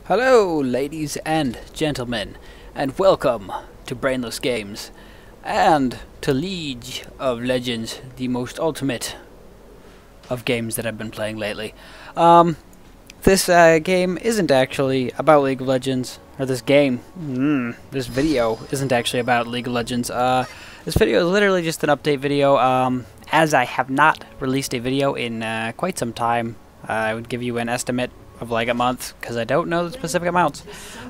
Hello, ladies and gentlemen, and welcome to Brainless Games, and to Leej of Legends, the most ultimate of games that I've been playing lately. This game isn't actually about League of Legends, or this video isn't actually about League of Legends. This video is literally just an update video, as I have not released a video in quite some time. I would give you an estimate of like a month, because I don't know the specific amounts.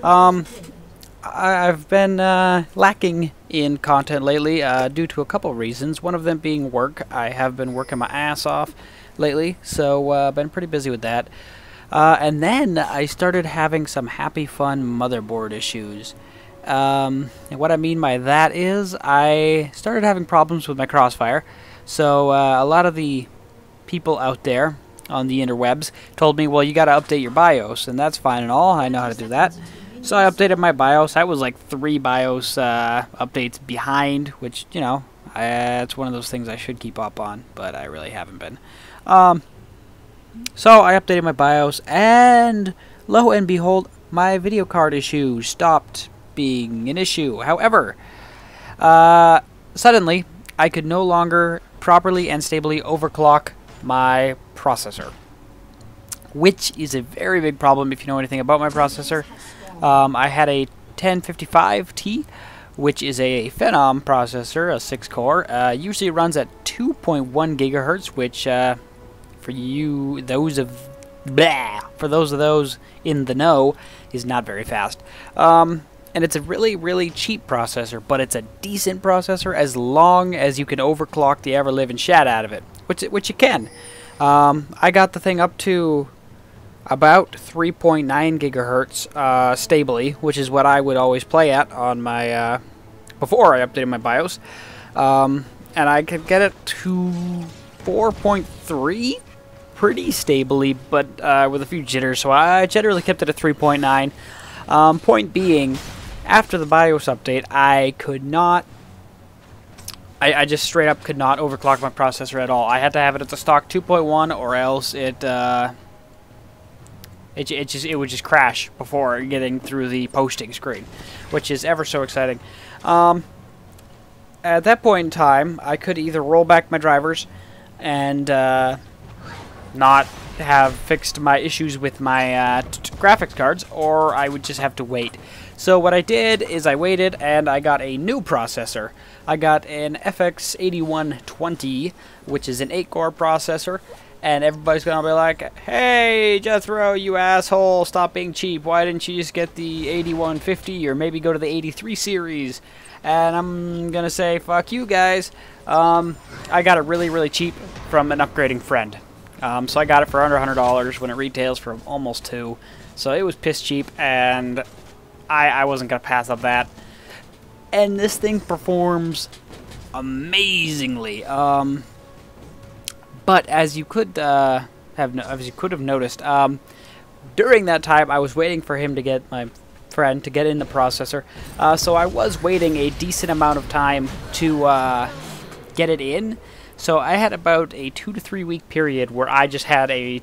I've been lacking in content lately due to a couple reasons, one of them being work. I have been working my ass off lately, so I've been pretty busy with that. And then I started having some happy fun motherboard issues. And what I mean by that is I started having problems with my Crossfire. So a lot of the people out there on the interwebs told me, well, you got to update your BIOS, and that's fine and all. I know how to do that. So I updated my BIOS. I was like 3 BIOS updates behind, which, you know, it's one of those things I should keep up on, but I really haven't been. So I updated my BIOS, and lo and behold, my video card issue stopped being an issue. However, suddenly, I could no longer properly and stably overclock my processor, which is a very big problem if you know anything about my processor. I had a 1055T, which is a Phenom processor, a 6-core. Usually runs at 2.1 gigahertz, which for those of those in the know, is not very fast. And it's a really, really cheap processor, but it's a decent processor as long as you can overclock the ever-living shit out of it, which you can. I got the thing up to about 3.9 gigahertz stably, which is what I would always play at on my before I updated my BIOS, and I could get it to 4.3 pretty stably, but with a few jitters, so I generally kept it at 3.9. Point being, after the BIOS update, I could not. I just straight up could not overclock my processor at all. I had to have it at the stock 2.1, or else it would just crash before getting through the posting screen, which is ever so exciting. At that point in time, I could either roll back my drivers and not have fixed my issues with my graphics cards, or I would just have to wait. So what I did is I waited, and I got a new processor. I got an FX8120, which is an 8-core processor, and everybody's gonna be like, "Hey, Jethro, you asshole! Stop being cheap. Why didn't you just get the 8150, or maybe go to the 83 series?" And I'm gonna say, "Fuck you guys." I got it really, really cheap from an upgrading friend. So I got it for under $100 when it retails for almost $2. So it was piss cheap, and I wasn't going to pass up that. And this thing performs amazingly. But as you could have noticed, during that time I was waiting for him to get my friend to get in the processor. So I was waiting a decent amount of time to get it in. So I had about a 2 to 3 week period where I just had a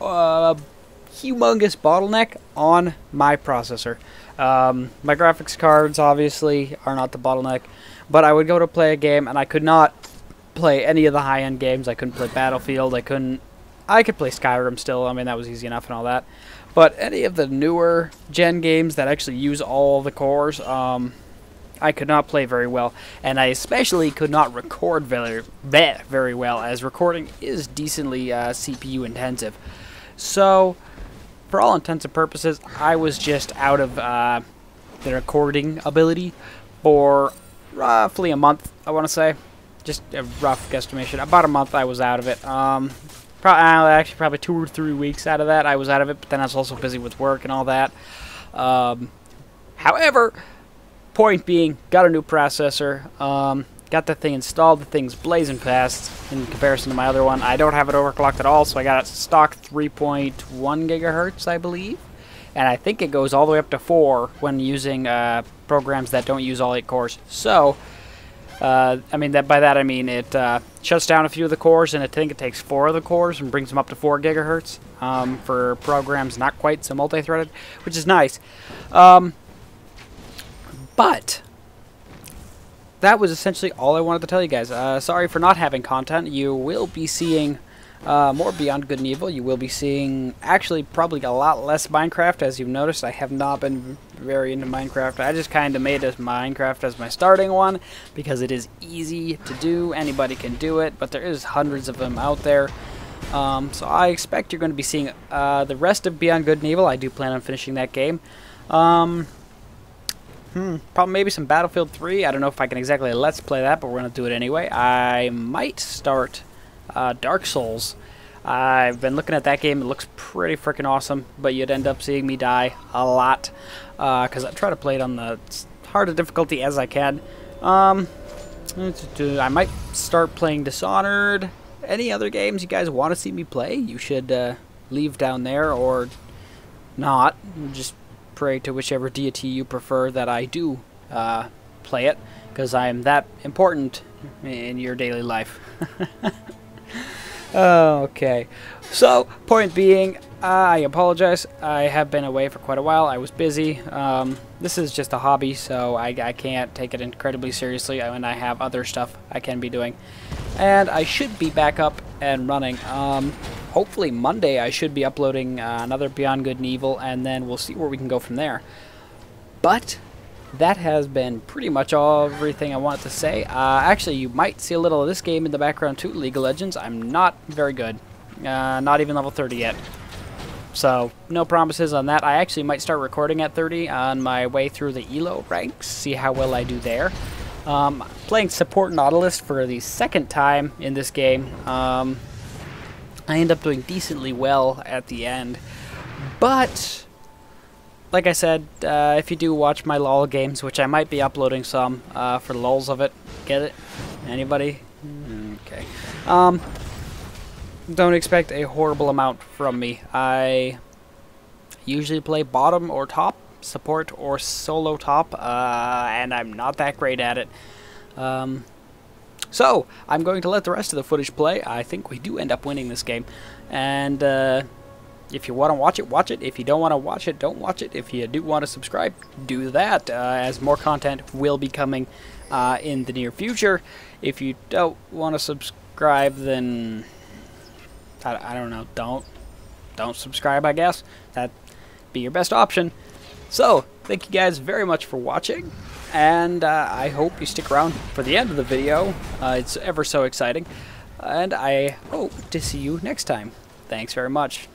humongous bottleneck on my processor. My graphics cards obviously are not the bottleneck, but I would go to play a game and I could not play any of the high-end games. I couldn't play Battlefield. I could play Skyrim still. I mean, that was easy enough and all that. But any of the newer gen games that actually use all the cores, I could not play very well, and I especially could not record very well, as recording is decently CPU intensive. So, for all intents and purposes, I was just out of the recording ability for roughly a month, I want to say. Just a rough guesstimation. About a month I was out of it. Actually, probably 2 or 3 weeks out of that I was out of it, but then I was also busy with work and all that. However, point being, got a new processor, got the thing installed, the thing's blazing fast in comparison to my other one. I don't have it overclocked at all, so I got it stock 3.1 gigahertz, I believe. And I think it goes all the way up to 4 when using programs that don't use all 8 cores. So, I mean, by that I mean it shuts down a few of the cores, and I think it takes 4 of the cores and brings them up to 4 gigahertz for programs not quite so multi-threaded, which is nice. But that was essentially all I wanted to tell you guys. Sorry for not having content. You will be seeing more Beyond Good and Evil. You will be seeing, actually, probably a lot less Minecraft. As you've noticed, I have not been very into Minecraft. I just kind of made Minecraft as my starting one because it is easy to do. Anybody can do it, but there is hundreds of them out there. So I expect you're going to be seeing the rest of Beyond Good and Evil. I do plan on finishing that game. Probably maybe some Battlefield 3. I don't know if I can exactly let's play that, but we're going to do it anyway. I might start Dark Souls. I've been looking at that game. It looks pretty freaking awesome, but you'd end up seeing me die a lot because I try to play it on the hardest difficulty as I can. I might start playing Dishonored. Any other games you guys want to see me play, you should leave down there, or not. Just pray to whichever deity you prefer that I do play it, because I am that important in your daily life. Okay, so point being, I apologize. I have been away for quite a while. I was busy. This is just a hobby, so I can't take it incredibly seriously, and I have other stuff I can be doing. And I should be back up and running. Hopefully Monday I should be uploading another Beyond Good and Evil, and then we'll see where we can go from there. But that has been pretty much everything I wanted to say. Actually, you might see a little of this game in the background too, League of Legends. I'm not very good. Not even level 30 yet. So, no promises on that. I actually might start recording at 30 on my way through the ELO ranks, see how well I do there. Playing Support Nautilus for the second time in this game. I end up doing decently well at the end. But, like I said, if you do watch my LOL games, which I might be uploading some for the lols of it. Get it? Anybody? Okay. Don't expect a horrible amount from me. I usually play bottom or top, support or solo top, and I'm not that great at it. So, I'm going to let the rest of the footage play. I think we do end up winning this game. And if you want to watch it, watch it. If you don't want to watch it, don't watch it. If you do want to subscribe, do that, as more content will be coming in the near future. If you don't want to subscribe, then I don't know. Don't subscribe, I guess. That'd be your best option. So, thank you guys very much for watching, and I hope you stick around for the end of the video. It's ever so exciting, and I hope to see you next time. Thanks very much.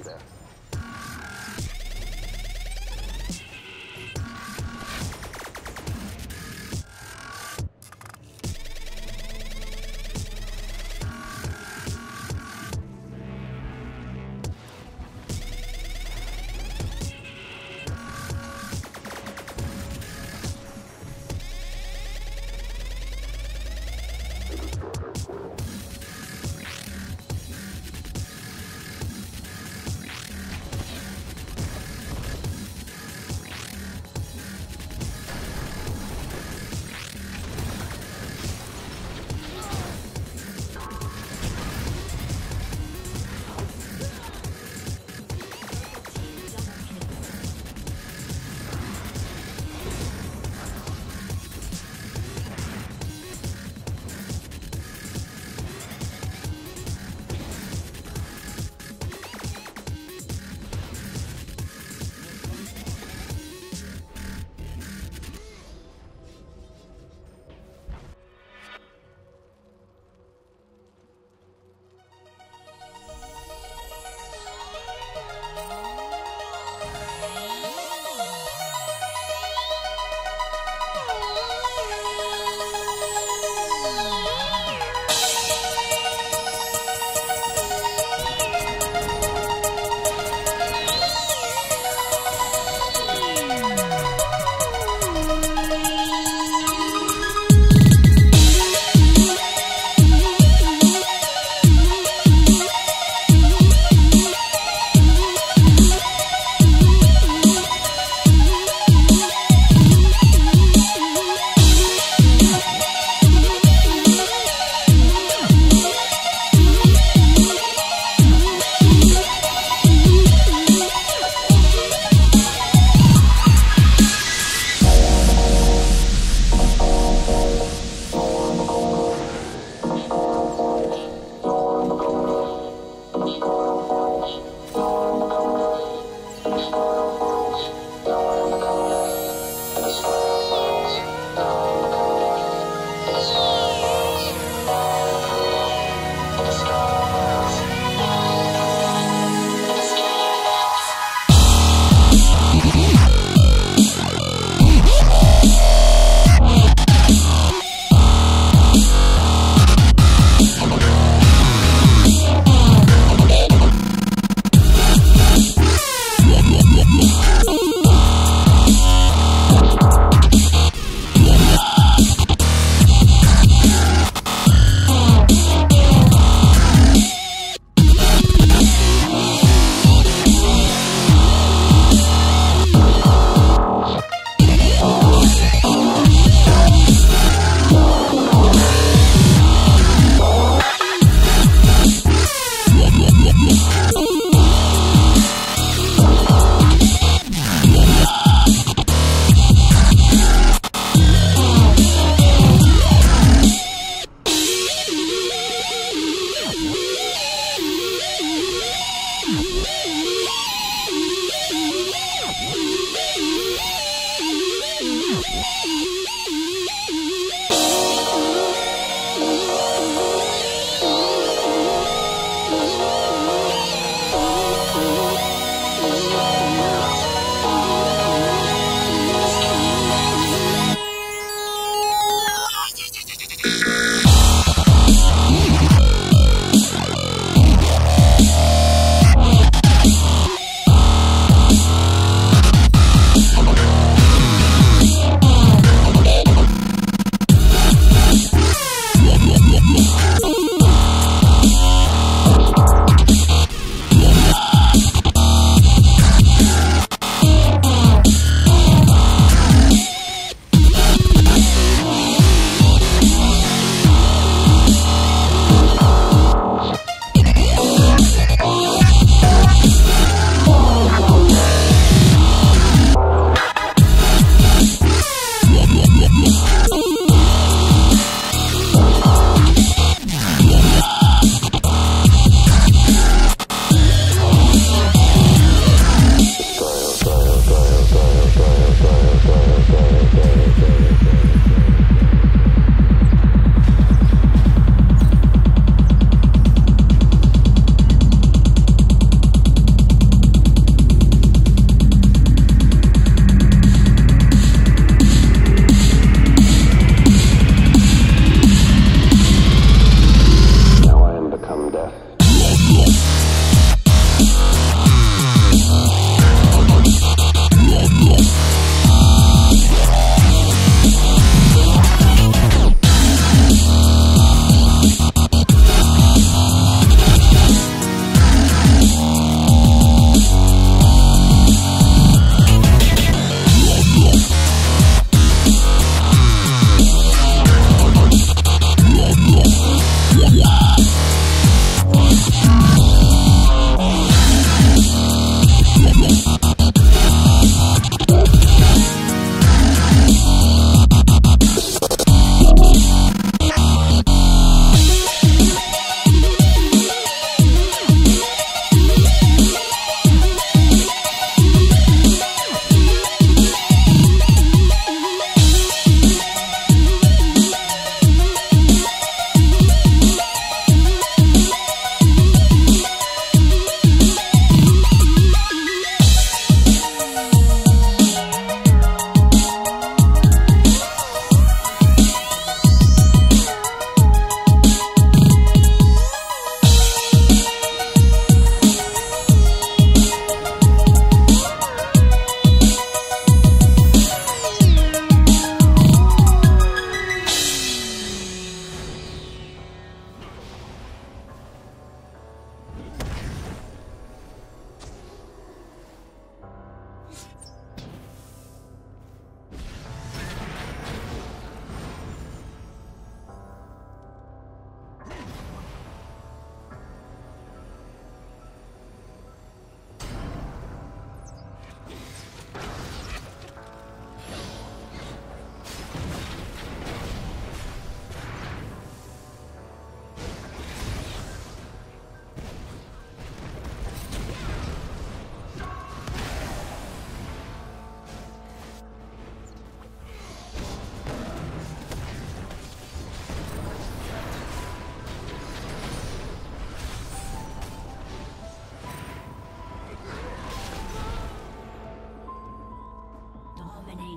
there.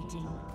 Dominating.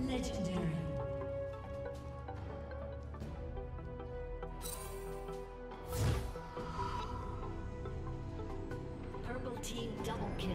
Legendary. Purple team double kill.